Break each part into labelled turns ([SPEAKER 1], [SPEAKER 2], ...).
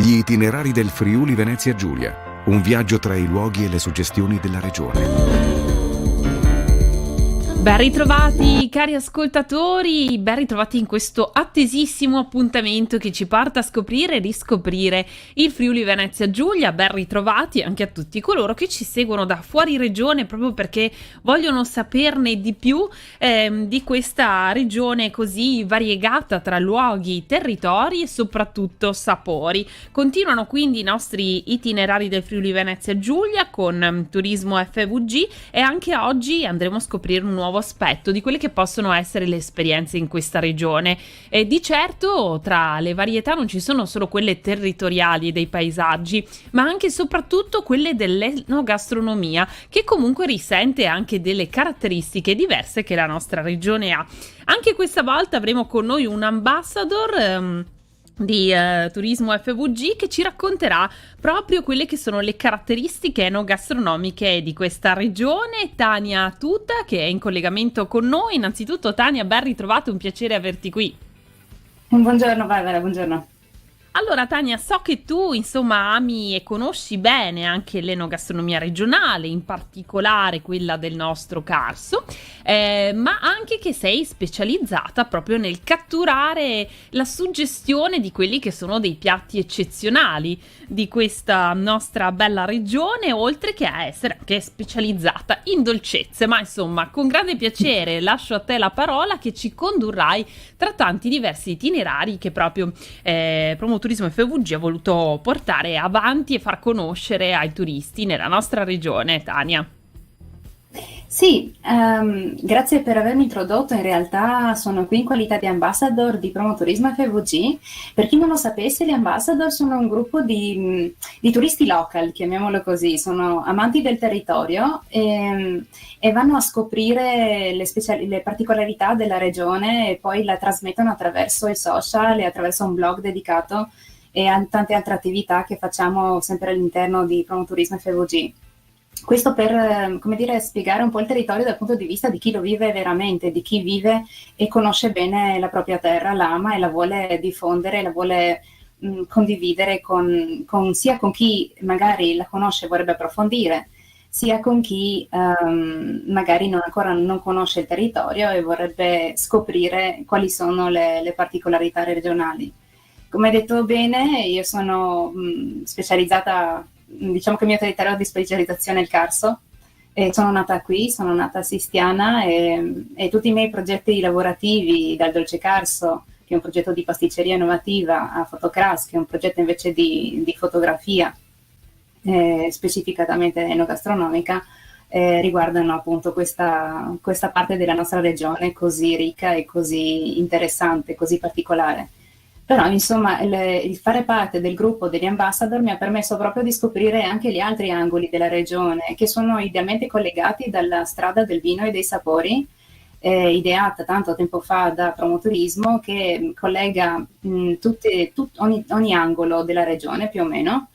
[SPEAKER 1] Gli itinerari del Friuli Venezia Giulia, un viaggio tra i luoghi e le suggestioni della regione.
[SPEAKER 2] Ben ritrovati cari ascoltatori, ben ritrovati in questo attesissimo appuntamento che ci porta a scoprire e riscoprire il Friuli Venezia Giulia. Ben ritrovati anche a tutti coloro che ci seguono da fuori regione proprio perché vogliono saperne di più di questa regione così variegata tra luoghi, territori e soprattutto sapori. Continuano quindi i nostri itinerari del Friuli Venezia Giulia con Turismo FVG e anche oggi andremo a scoprire un nuovo aspetto di quelle che possono essere le esperienze in questa regione. E di certo tra le varietà non ci sono solo quelle territoriali e dei paesaggi, ma anche e soprattutto quelle dell'enogastronomia, che comunque risente anche delle caratteristiche diverse che la nostra regione ha. Anche questa volta avremo con noi un ambassador di Turismo FVG che ci racconterà proprio quelle che sono le caratteristiche enogastronomiche di questa regione. Tania Tuta, che è in collegamento con noi. Innanzitutto Tania, ben ritrovata, un piacere averti qui.
[SPEAKER 3] Buongiorno Barbara, buongiorno.
[SPEAKER 2] Allora Tania, so che tu insomma ami e conosci bene anche l'enogastronomia regionale, in particolare quella del nostro Carso, ma anche che sei specializzata proprio nel catturare la suggestione di quelli che sono dei piatti eccezionali di questa nostra bella regione, oltre che a essere anche specializzata in dolcezze. Ma insomma, con grande piacere lascio a te la parola, che ci condurrai tra tanti diversi itinerari che proprio Turismo FVG ha voluto portare avanti e far conoscere ai turisti nella nostra regione. Tania.
[SPEAKER 3] Sì, grazie per avermi introdotto. In realtà sono qui in qualità di ambassador di Promoturismo FVG. Per chi non lo sapesse, gli ambassador sono un gruppo di turisti local, chiamiamolo così, sono amanti del territorio e vanno a scoprire le particolarità della regione e poi la trasmettono attraverso i social e attraverso un blog dedicato e a tante altre attività che facciamo sempre all'interno di Promoturismo FVG. Questo per, come dire, spiegare un po' il territorio dal punto di vista di chi lo vive veramente, di chi vive e conosce bene la propria terra, la ama e la vuole diffondere, la vuole condividere sia con chi magari la conosce e vorrebbe approfondire, sia con chi magari ancora non conosce il territorio e vorrebbe scoprire quali sono le particolarità regionali. Come hai detto bene, io sono specializzata. Diciamo che il mio territorio di specializzazione è il Carso, e sono nata qui, sono nata a Sistiana e tutti i miei progetti lavorativi, dal Dolce Carso, che è un progetto di pasticceria innovativa, a Fotocras, che è un progetto invece di fotografia, specificatamente enogastronomica, riguardano appunto questa parte della nostra regione così ricca e così interessante, così particolare. Però insomma il fare parte del gruppo degli ambassador mi ha permesso proprio di scoprire anche gli altri angoli della regione, che sono idealmente collegati dalla strada del vino e dei sapori, ideata tanto tempo fa da Promoturismo, che collega ogni angolo della regione più o meno,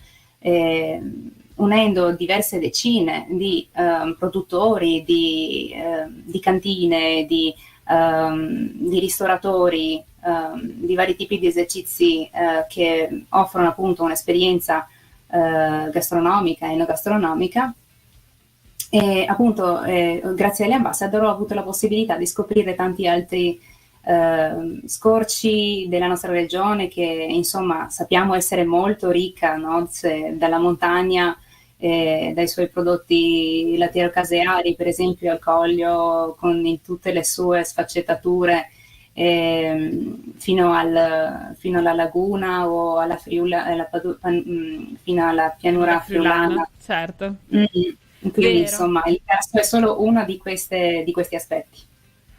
[SPEAKER 3] unendo diverse decine di produttori, di cantine, di ristoratori, di vari tipi di esercizi che offrono appunto un'esperienza gastronomica, enogastronomica. E appunto grazie agli ambassador ho avuto la possibilità di scoprire tanti altri scorci della nostra regione, che insomma sappiamo essere molto ricca, no? Dalla montagna, dai suoi prodotti lattiero-caseari, per esempio al Coglio, in tutte le sue sfaccettature, fino alla laguna o alla fino alla pianura friulana.
[SPEAKER 2] Certo.
[SPEAKER 3] Quindi
[SPEAKER 2] Vero.
[SPEAKER 3] insomma il Carso è solo uno di questi aspetti.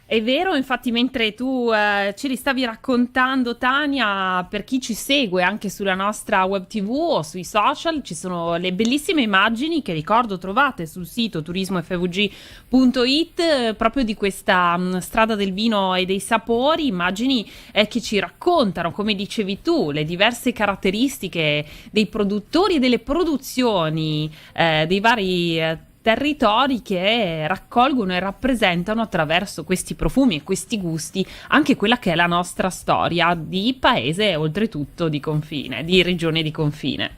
[SPEAKER 2] È vero, infatti mentre tu ce li stavi raccontando, Tania, per chi ci segue anche sulla nostra web TV o sui social, ci sono le bellissime immagini che ricordo trovate sul sito turismofvg.it proprio di questa strada del vino e dei sapori, immagini che ci raccontano, come dicevi tu, le diverse caratteristiche dei produttori e delle produzioni dei vari territori che raccolgono e rappresentano attraverso questi profumi e questi gusti anche quella che è la nostra storia di paese, oltretutto di confine, di regione di confine.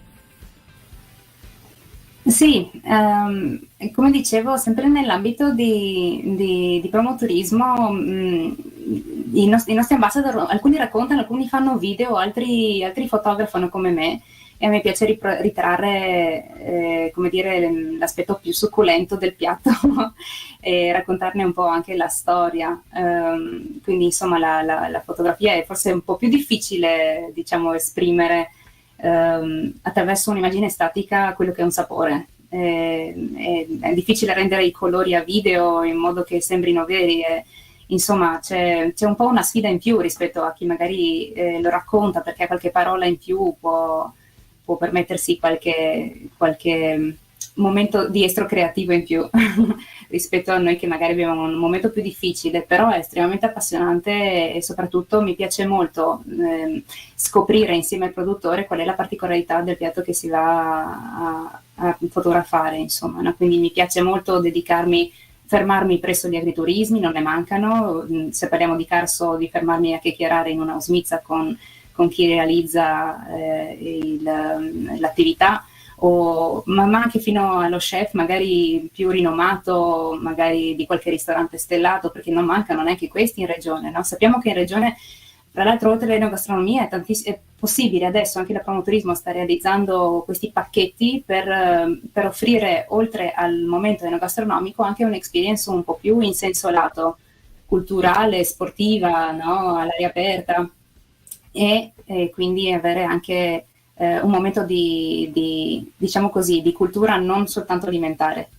[SPEAKER 3] Sì, come dicevo, sempre nell'ambito di promoturismo, i nostri ambassador, alcuni raccontano, alcuni fanno video, altri fotografano come me, e a me piace ritrarre, come dire, l'aspetto più succulento del piatto e raccontarne un po' anche la storia. Quindi insomma la fotografia è forse un po' più difficile, diciamo, esprimere attraverso un'immagine statica quello che è un sapore. È difficile rendere i colori a video in modo che sembrino veri. Insomma, c'è un po' una sfida in più rispetto a chi magari lo racconta, perché qualche parola in più può permettersi qualche momento di estro creativo in più rispetto a noi che magari abbiamo un momento più difficile, però è estremamente appassionante e soprattutto mi piace molto scoprire insieme al produttore qual è la particolarità del piatto che si va a fotografare, insomma, no? Quindi mi piace molto fermarmi presso gli agriturismi, non ne mancano. Se parliamo di Carso, di fermarmi a chiacchierare in una osmizza con chi realizza l'attività, ma anche fino allo chef magari più rinomato, magari di qualche ristorante stellato, perché non mancano neanche questi in regione, no? Sappiamo che in regione, tra l'altro, oltre all'enogastronomia è possibile adesso, anche la Promoturismo sta realizzando questi pacchetti per offrire, oltre al momento enogastronomico, anche un'experience un po' più in senso lato, culturale, sportiva, no? All'aria aperta, e quindi avere anche un momento diciamo così, di cultura non soltanto alimentare.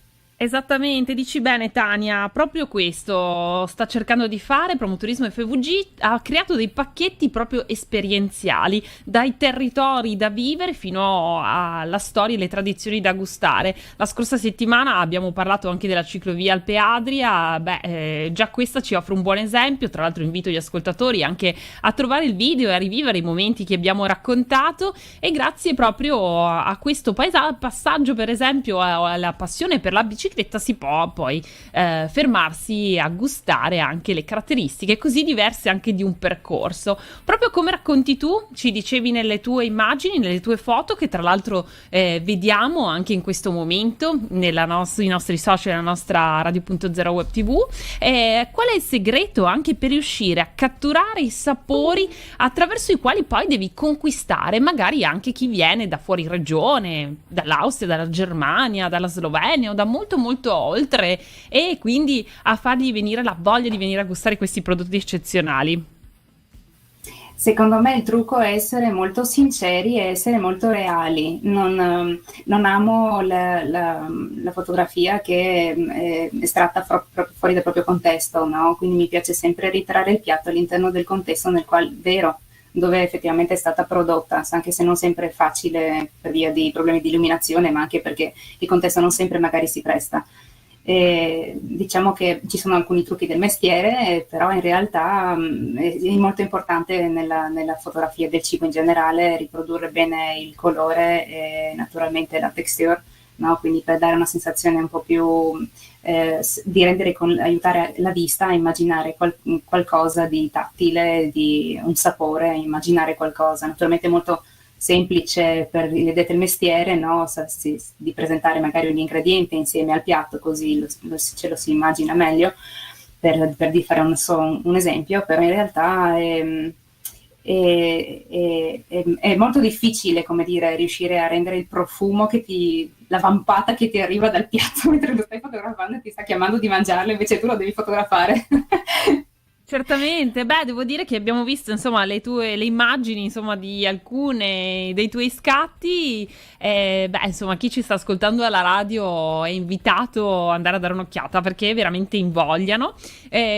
[SPEAKER 2] Esattamente, dici bene Tania, proprio questo sta cercando di fare Promoturismo FVG, ha creato dei pacchetti proprio esperienziali, dai territori da vivere fino alla storia e le tradizioni da gustare. La scorsa settimana abbiamo parlato anche della ciclovia Alpe Adria, già questa ci offre un buon esempio, tra l'altro invito gli ascoltatori anche a trovare il video e a rivivere i momenti che abbiamo raccontato, e grazie proprio a questo passaggio, per esempio, alla passione per la bicicletta, si può poi fermarsi a gustare anche le caratteristiche così diverse anche di un percorso, proprio come racconti tu, ci dicevi nelle tue immagini, nelle tue foto, che tra l'altro vediamo anche in questo momento sui nostri social, nella nostra Radio.0 Web TV. Qual è il segreto anche per riuscire a catturare i sapori attraverso i quali poi devi conquistare magari anche chi viene da fuori regione, dall'Austria, dalla Germania, dalla Slovenia o da molto oltre, e quindi a fargli venire la voglia di venire a gustare questi prodotti eccezionali?
[SPEAKER 3] Secondo me il trucco è essere molto sinceri e essere molto reali. Non amo la fotografia che è estratta proprio fuori dal proprio contesto, no? Quindi mi piace sempre ritrarre il piatto all'interno del contesto nel quale, dove effettivamente è stata prodotta, anche se non sempre è facile per via di problemi di illuminazione, ma anche perché il contesto non sempre magari si presta. Diciamo che ci sono alcuni trucchi del mestiere, però in realtà è molto importante nella fotografia del cibo in generale riprodurre bene il colore e naturalmente la texture, no? Quindi per dare una sensazione un po' più di aiutare la vista a immaginare qualcosa di tattile, di un sapore, immaginare qualcosa naturalmente molto semplice per gli addetti al mestiere, no? Di presentare magari un ingrediente insieme al piatto, così ce lo si immagina meglio, per fare un esempio, però in realtà è molto difficile, come dire, riuscire a rendere il profumo la vampata che ti arriva dal piatto mentre lo stai fotografando e ti sta chiamando di mangiarlo, invece tu lo devi fotografare.
[SPEAKER 2] Certamente, devo dire che abbiamo visto insomma le immagini insomma di alcune dei tuoi scatti, insomma chi ci sta ascoltando alla radio è invitato ad andare a dare un'occhiata perché veramente invogliano,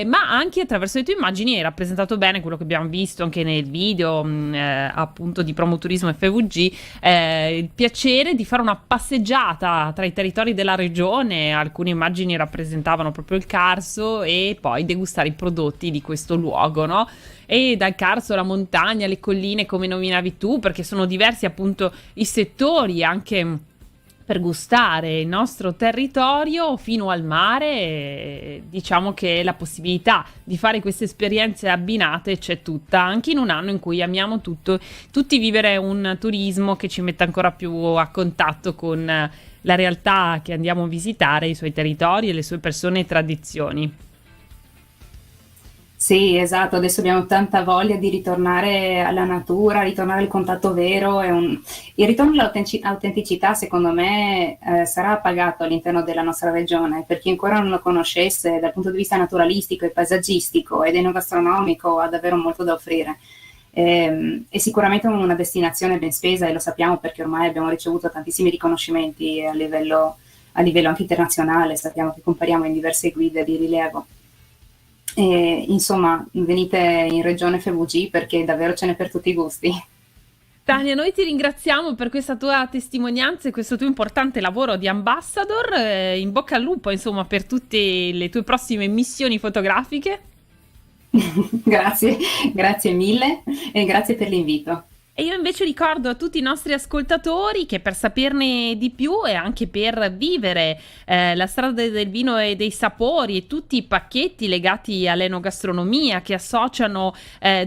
[SPEAKER 2] ma anche attraverso le tue immagini hai rappresentato bene quello che abbiamo visto anche nel video appunto di Promoturismo FVG, il piacere di fare una passeggiata tra i territori della regione. Alcune immagini rappresentavano proprio il Carso e poi degustare i prodotti di questo luogo, no? E dal Carso alla montagna, le colline come nominavi tu, perché sono diversi appunto i settori anche per gustare il nostro territorio fino al mare. Diciamo che la possibilità di fare queste esperienze abbinate c'è tutta, anche in un anno in cui amiamo tutti vivere un turismo che ci metta ancora più a contatto con la realtà che andiamo a visitare, i suoi territori e le sue persone e tradizioni.
[SPEAKER 3] Sì, esatto, adesso abbiamo tanta voglia di ritornare alla natura, ritornare al contatto vero. Il ritorno all'autenticità, secondo me, sarà pagato all'interno della nostra regione. Per chi ancora non lo conoscesse, dal punto di vista naturalistico e paesaggistico ed enogastronomico, ha davvero molto da offrire. È sicuramente una destinazione ben spesa, e lo sappiamo perché ormai abbiamo ricevuto tantissimi riconoscimenti a livello anche internazionale. Sappiamo che compariamo in diverse guide di rilievo. Insomma, venite in regione FVG perché davvero ce n'è per tutti i gusti.
[SPEAKER 2] Tania, noi ti ringraziamo per questa tua testimonianza e questo tuo importante lavoro di ambassador. In bocca al lupo, insomma, per tutte le tue prossime missioni fotografiche.
[SPEAKER 3] Grazie mille e grazie per l'invito.
[SPEAKER 2] E io invece ricordo a tutti i nostri ascoltatori che per saperne di più e anche per vivere la strada del vino e dei sapori e tutti i pacchetti legati all'enogastronomia che associano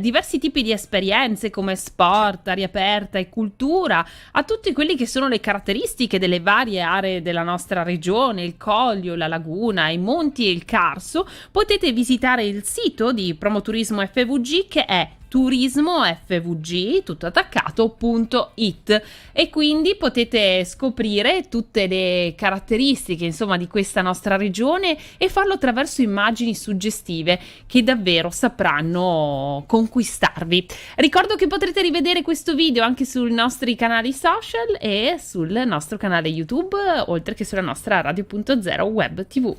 [SPEAKER 2] diversi tipi di esperienze come sport, aria aperta e cultura a tutte quelle che sono le caratteristiche delle varie aree della nostra regione, il Collio, la Laguna, i Monti e il Carso, potete visitare il sito di Promoturismo FVG, che è turismofvg tutto attaccato.it, e quindi potete scoprire tutte le caratteristiche, insomma, di questa nostra regione e farlo attraverso immagini suggestive che davvero sapranno conquistarvi. Ricordo che potrete rivedere questo video anche sui nostri canali social e sul nostro canale YouTube, oltre che sulla nostra Radio.0 web TV.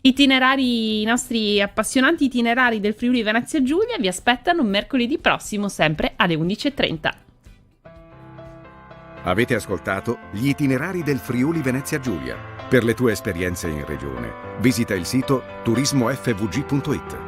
[SPEAKER 2] I nostri appassionanti itinerari del Friuli Venezia Giulia vi aspettano mercoledì prossimo, sempre alle 11:30.
[SPEAKER 1] Avete ascoltato gli itinerari del Friuli Venezia Giulia. Per le tue esperienze in regione, visita il sito turismofvg.it.